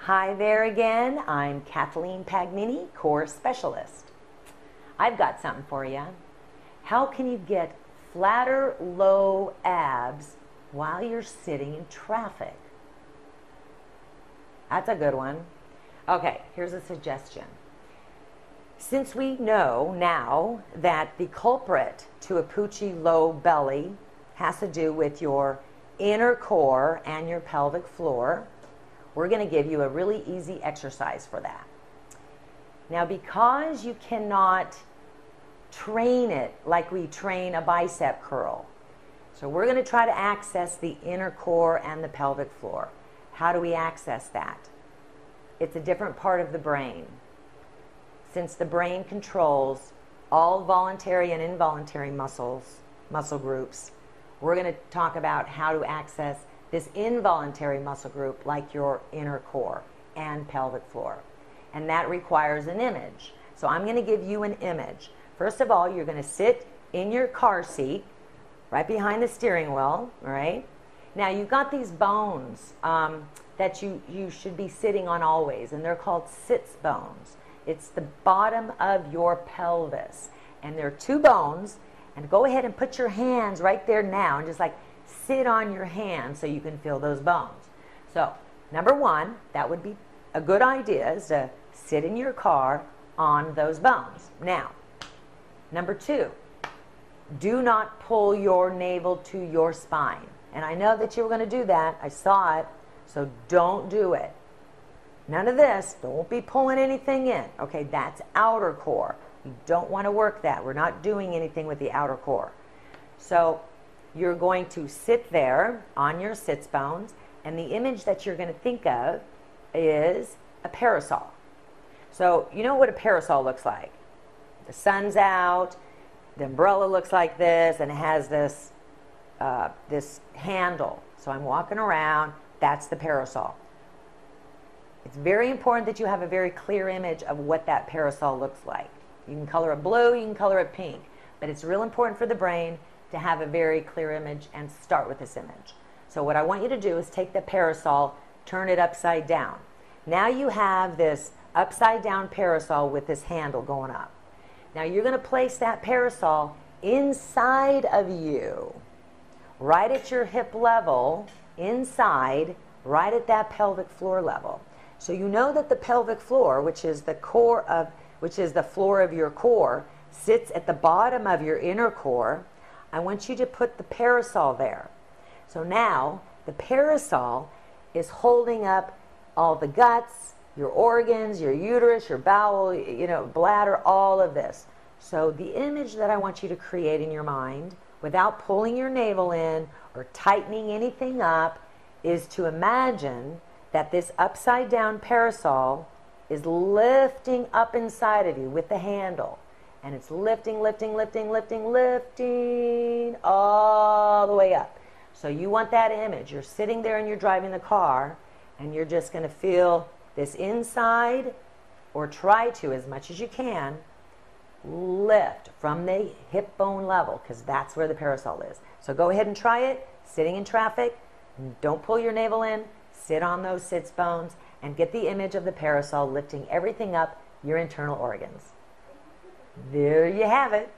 Hi there again. I'm Kathleen Pagnini, Core Specialist. I've got something for you. How can you get flatter, low abs while you're sitting in traffic? That's a good one. Okay, here's a suggestion. Since we know now that the culprit to a poochy low belly has to do with your inner core and your pelvic floor, we're going to give you a really easy exercise for that. Now, because you cannot train it like we train a bicep curl, so we're going to try to access the inner core and the pelvic floor. How do we access that? It's a different part of the brain. Since the brain controls all voluntary and involuntary muscle groups, we're going to talk about how to access this involuntary muscle group like your inner core and pelvic floor. And that requires an image. So I'm going to give you an image. First of all, you're going to sit in your car seat right behind the steering wheel, all right? Now, you've got these bones that you should be sitting on always, and they're called sits bones. It's the bottom of your pelvis. And there are two bones, and go ahead and put your hands right there now and just like sit on your hands so you can feel those bones. So, number one, that would be a good idea, is to sit in your car on those bones. Now, number two, do not pull your navel to your spine. And I know that you were going to do that. I saw it. So don't do it. None of this. Don't be pulling anything in. Okay, that's outer core. You don't want to work that. We're not doing anything with the outer core. So you're going to sit there on your sits bones, and the image that you're going to think of is a parasol. So you know what a parasol looks like. The sun's out, the umbrella looks like this, and it has this handle. So I'm walking around. That's the parasol. It's very important that you have a very clear image of what that parasol looks like. You can color it blue, you can color it pink, but it's real important for the brain to have a very clear image and start with this image. So what I want you to do is take the parasol, turn it upside down. Now you have this upside down parasol with this handle going up. Now you're going to place that parasol inside of you, right at your hip level, inside, right at that pelvic floor level. So you know that the pelvic floor, which is the floor of your core, sits at the bottom of your inner core. I want you to put the parasol there. So now the parasol is holding up all the guts, your organs, your uterus, your bowel, bladder, all of this. So the image that I want you to create in your mind, without pulling your navel in or tightening anything up, is to imagine that this upside down parasol is lifting up inside of you with the handle. And it's lifting, lifting, lifting, lifting, lifting all the way up. So you want that image. You're sitting there and you're driving the car, and you're just going to feel this inside, or try to, as much as you can, lift from the hip bone level, because that's where the parasol is. So go ahead and try it, sitting in traffic. Don't pull your navel in. Sit on those sits bones and get the image of the parasol lifting everything up your internal organs. There you have it.